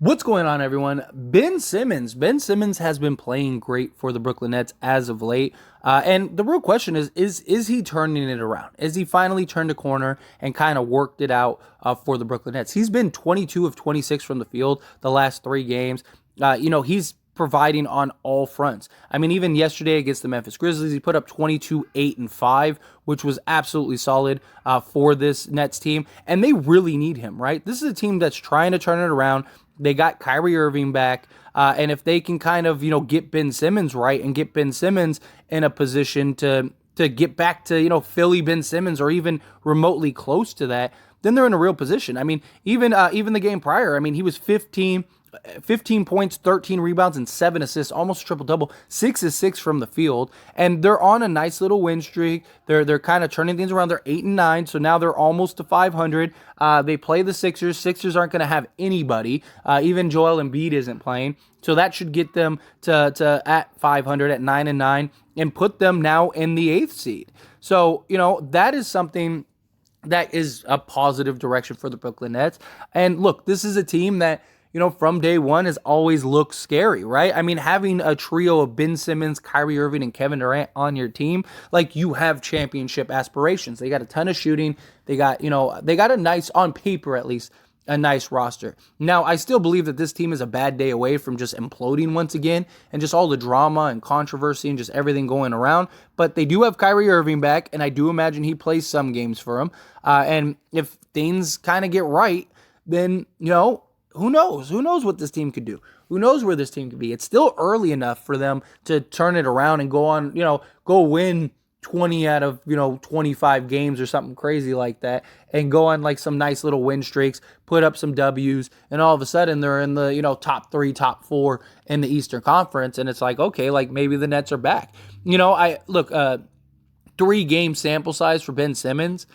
What's going on, everyone? Ben Simmons. Ben Simmons has been playing great for the Brooklyn Nets as of late. And the real question is he turning it around? Is he finally turned a corner and kind of worked it out for the Brooklyn Nets? He's been 22 of 26 from the field the last 3 games. He's providing on all fronts. I mean, even yesterday against the Memphis Grizzlies, he put up 22, 8, and 5, which was absolutely solid for this Nets team. And they really need him, right? This is a team that's trying to turn it around. They got Kyrie Irving back, and if they can kind of get Ben Simmons right and get Ben Simmons in a position to get back to Philly Ben Simmons or even remotely close to that, then they're in a real position. I mean, even the game prior, I mean, he was 15 points, 13 rebounds, and 7 assists, almost triple-double, 6 of 6 from the field, and they're on a nice little win streak. They're kind of turning things around. They're 8-9, so now they're almost to 500. They play the Sixers. Sixers aren't going to have anybody. Even Joel Embiid isn't playing, so that should get them to at 500, at 9-9, and put them now in the 8th seed. So, that is something that is a positive direction for the Brooklyn Nets. And look, this is a team that from day one has always looked scary, right? I mean, having a trio of Ben Simmons, Kyrie Irving, and Kevin Durant on your team, like, you have championship aspirations. They got a ton of shooting. They got a nice, on paper at least, a nice roster. Now, I still believe that this team is a bad day away from just imploding once again and just all the drama and controversy and just everything going around. But they do have Kyrie Irving back, and I do imagine he plays some games for them. And if things kind of get right, then, who knows? Who knows what this team could do? Who knows where this team could be? It's still early enough for them to turn it around and go win 20 out of, 25 games or something crazy like that, and go on like some nice little win streaks, put up some W's, and all of a sudden they're in the, top 3, top 4 in the Eastern Conference, and it's like, okay, like maybe the Nets are back. 3-game sample size for Ben Simmons,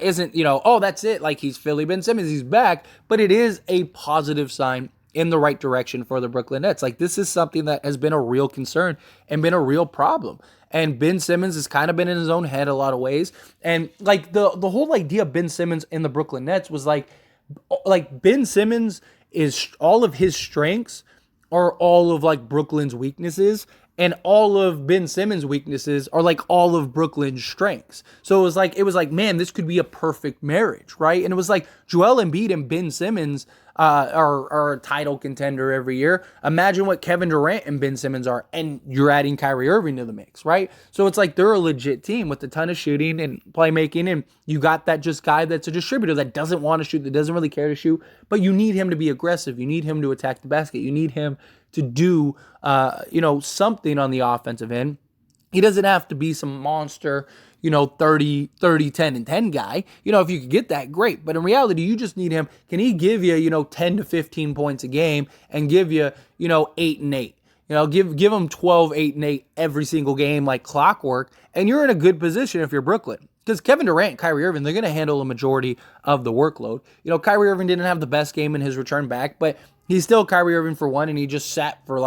isn't, oh, that's it, like he's Philly Ben Simmons, he's back, but it is a positive sign in the right direction for the Brooklyn Nets. Like, this is something that has been a real concern and been a real problem. And Ben Simmons has kind of been in his own head a lot of ways. And like the whole idea of Ben Simmons in the Brooklyn Nets was like Ben Simmons is all of his strengths are all of like Brooklyn's weaknesses, and all of Ben Simmons' weaknesses are like all of Brooklyn's strengths. So it was like, man, this could be a perfect marriage, right? And it was like Joel Embiid and Ben Simmons are a title contender every year. Imagine what Kevin Durant and Ben Simmons are, and you're adding Kyrie Irving to the mix, right? So it's like they're a legit team with a ton of shooting and playmaking, and you got that just guy that's a distributor that doesn't want to shoot, that doesn't really care to shoot, but you need him to be aggressive. You need him to attack the basket. You need him to do, something on the offensive end. He doesn't have to be some monster, 30, 10, and 10 guy. If you could get that, great. But in reality, you just need him. Can he give you, 10 to 15 points a game and give you, 8 and 8? Give him 12, 8, and 8 every single game like clockwork, and you're in a good position if you're Brooklyn. Because Kevin Durant and Kyrie Irving, they're going to handle a majority of the workload. Kyrie Irving didn't have the best game in his return back, but he's still Kyrie Irving for one, and he just sat for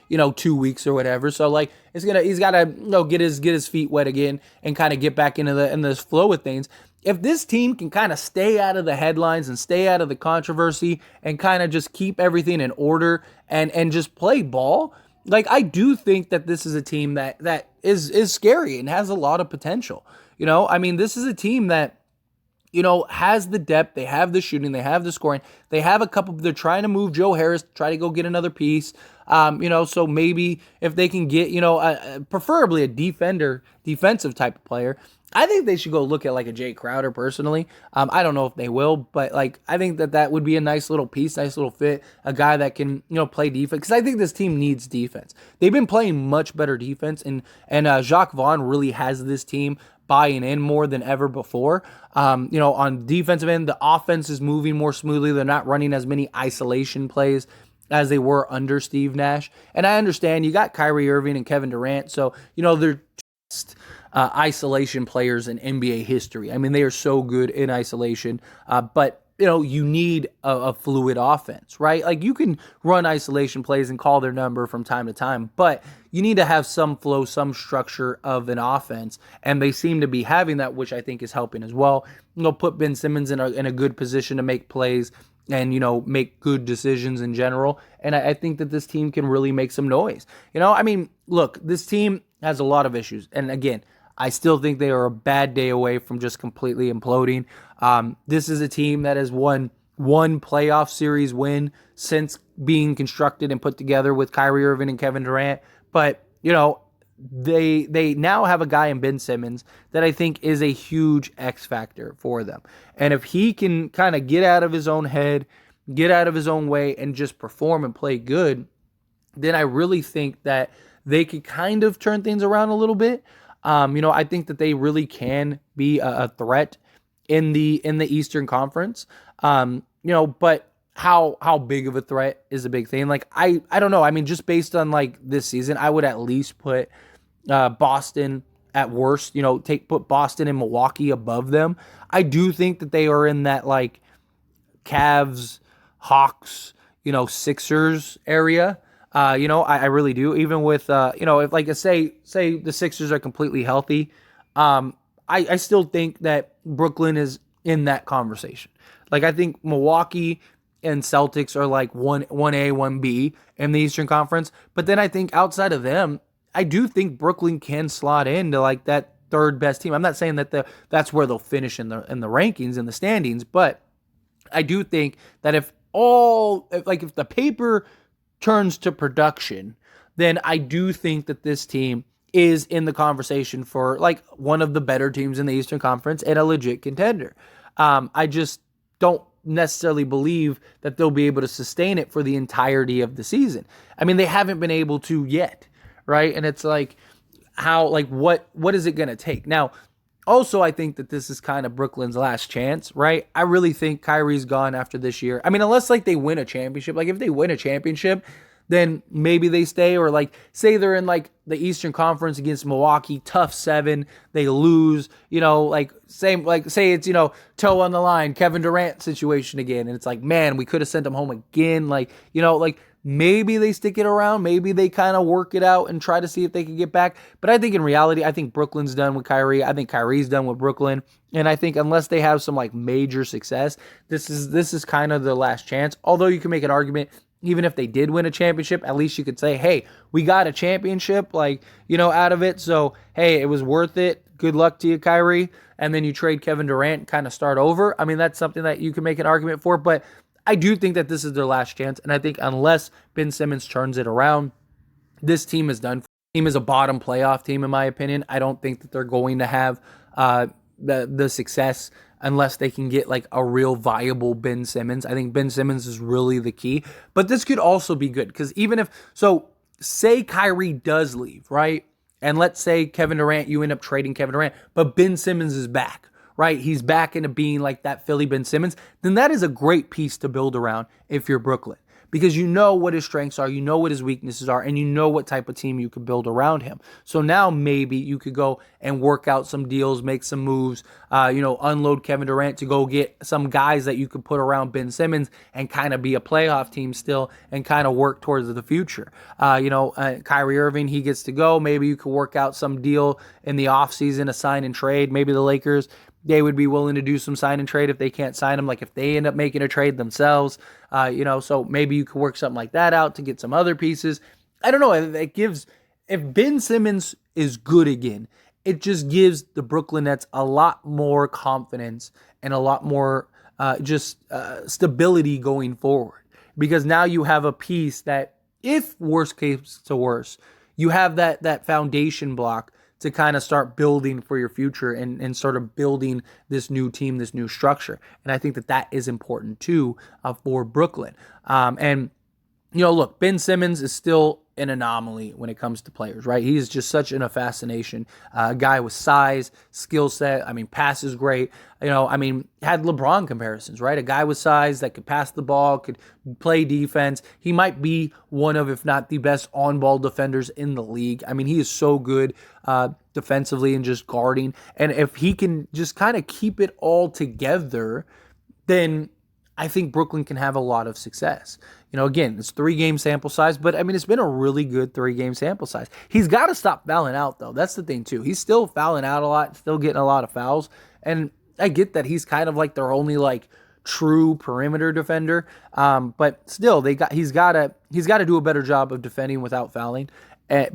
2 weeks or whatever. So he's got to get his feet wet again and kind of get back into this flow of things. If this team can kind of stay out of the headlines and stay out of the controversy and kind of just keep everything in order and just play ball, I do think that this is a team that is scary and has a lot of potential. This is a team that has the depth, they have the shooting, they have the scoring, they have a couple, they're trying to move Joe Harris, try to go get another piece, so maybe if they can get, preferably a defensive type of player, I think they should go look at a Jay Crowder personally. I don't know if they will, but I think that would be a nice little piece, nice little fit, a guy that can, play defense, because I think this team needs defense. They've been playing much better defense, and Jacques Vaughn really has this team buying in more than ever before. On defensive end, the offense is moving more smoothly. They're not running as many isolation plays as they were under Steve Nash. And I understand you got Kyrie Irving and Kevin Durant, so they're just isolation players in NBA history. I mean, they are so good in isolation, but you need a fluid offense, right? You can run isolation plays and call their number from time to time, but you need to have some flow, some structure of an offense, and they seem to be having that, which I think is helping as well. Put Ben Simmons in a good position to make plays. and make good decisions in general. And I think that this team can really make some noise. I mean, look, this team has a lot of issues, and again, I still think they are a bad day away from just completely imploding. This is a team that has won one playoff series win since being constructed and put together with Kyrie Irving and Kevin Durant. But, they now have a guy in Ben Simmons that I think is a huge X factor for them. And if he can kind of get out of his own head, get out of his own way, and just perform and play good, then I really think that they could kind of turn things around a little bit. I think that they really can be a threat in the Eastern Conference. But how big of a threat is a big thing. Like I don't know. I mean, just based on like this season, I would at least put Boston at worst. Put Boston and Milwaukee above them. I do think that they are in that like Cavs, Hawks, Sixers area. I really do. Even with if like say the Sixers are completely healthy, I still think that Brooklyn is in that conversation. Like I think Milwaukee and Celtics are like 1A, 1B in the Eastern Conference. But then I think outside of them, I do think Brooklyn can slot into like that third best team. I'm not saying that that's where they'll finish in the rankings, in the standings, but I do think that if the paper turns to production, then I do think that this team is in the conversation for like one of the better teams in the Eastern Conference and a legit contender. I just don't necessarily believe that they'll be able to sustain it for the entirety of the season. I mean, they haven't been able to yet, right? And it's like, what is it going to take? Now, also, I think that this is kind of Brooklyn's last chance, right? I really think Kyrie's gone after this year. I mean, unless like they win a championship. Like if they win a championship, then maybe they stay, or like say they're in like the Eastern Conference against Milwaukee, tough 7, they lose, say it's, toe on the line, Kevin Durant situation again. And it's like, man, we could have sent him home again. Maybe they stick it around. Maybe they kind of work it out and try to see if they can get back. But I think in reality, I think Brooklyn's done with Kyrie. I think Kyrie's done with Brooklyn. And I think unless they have some like major success, this is kind of their last chance. Although you can make an argument, even if they did win a championship, at least you could say, hey, we got a championship, out of it. So, hey, it was worth it. Good luck to you, Kyrie. And then you trade Kevin Durant and kind of start over. I mean, that's something that you can make an argument for. But I do think that this is their last chance. And I think unless Ben Simmons turns it around, this team is done. Team is a bottom playoff team, in my opinion. I don't think that they're going to have the success unless they can get like a real viable Ben Simmons. I think Ben Simmons is really the key. But this could also be good because say Kyrie does leave, right? And let's say Kevin Durant, you end up trading Kevin Durant, but Ben Simmons is back, right? He's back into being like that Philly Ben Simmons. Then that is a great piece to build around if you're Brooklyn. Because you know what his strengths are, you know what his weaknesses are, and you know what type of team you could build around him. So now maybe you could go and work out some deals, make some moves, unload Kevin Durant to go get some guys that you could put around Ben Simmons and kind of be a playoff team still and kind of work towards the future. Kyrie Irving, he gets to go. Maybe you could work out some deal in the offseason, a sign and trade. Maybe the Lakers, they would be willing to do some sign and trade if they can't sign him, like if they end up making a trade themselves, so maybe you could work something like that out to get some other pieces. I don't know. If Ben Simmons is good again, it just gives the Brooklyn Nets a lot more confidence and a lot more stability going forward. Because now you have a piece that, if worst case to worst, you have that foundation block to kind of start building for your future and sort of building this new team, this new structure. And I think that is important too for Brooklyn. Look, Ben Simmons is still an anomaly when it comes to players, right? He's just such a fascination. A guy with size, skill set. I mean, passes great. Had LeBron comparisons, right? A guy with size that could pass the ball, could play defense. He might be one of, if not the best on-ball defenders in the league. I mean, he is so good defensively and just guarding. And if he can just kind of keep it all together, then I think Brooklyn can have a lot of success. Again, it's 3-game sample size, but I mean, it's been a really good 3-game sample size. He's got to stop fouling out, though. That's the thing, too. He's still fouling out a lot, still getting a lot of fouls. And I get that he's kind of like their only, true perimeter defender. But still, he's got to do a better job of defending without fouling.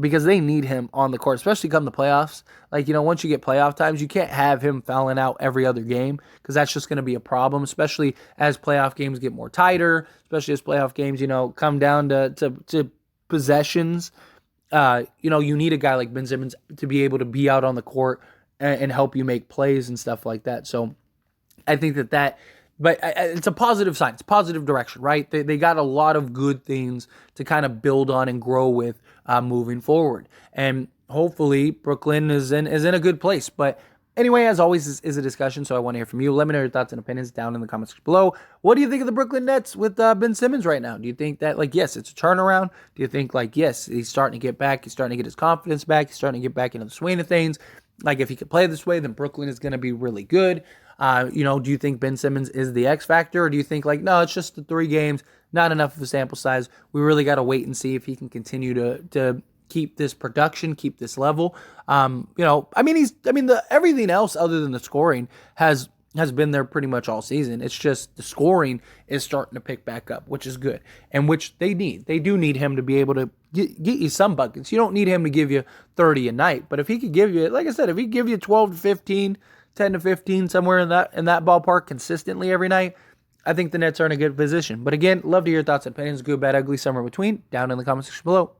Because they need him on the court, especially come the playoffs. Like, once you get playoff times, you can't have him fouling out every other game because that's just going to be a problem, especially as playoff games get more tighter, especially as playoff games, come down to possessions. You need a guy like Ben Simmons to be able to be out on the court and help you make plays and stuff like that. So I think but it's a positive sign. It's a positive direction, right? They got a lot of good things to kind of build on and grow with moving forward. And hopefully Brooklyn is in a good place. But anyway, as always, this is a discussion, so I want to hear from you. Let me know your thoughts and opinions down in the comments below. What do you think of the Brooklyn Nets with Ben Simmons right now? Do you think that, yes, it's a turnaround? Do you think, yes, he's starting to get back, he's starting to get his confidence back, he's starting to get back into the swing of things? If he could play this way, then Brooklyn is going to be really good. Do you think Ben Simmons is the X factor, or do you think no, it's just the 3 games, not enough of a sample size? We really got to wait and see if he can continue to keep this production, keep this level. Everything else other than the scoring has been there pretty much all season. It's just the scoring is starting to pick back up, which is good, and which they need. They do need him to be able to get you some buckets. You don't need him to give you 30 a night, but if he could give you, like I said, if he could give you 12 to 15, 10 to 15, somewhere in that ballpark consistently every night, I think the Nets are in a good position. But again, love to hear your thoughts and opinions, good, bad, ugly, somewhere in between, down in the comment section below.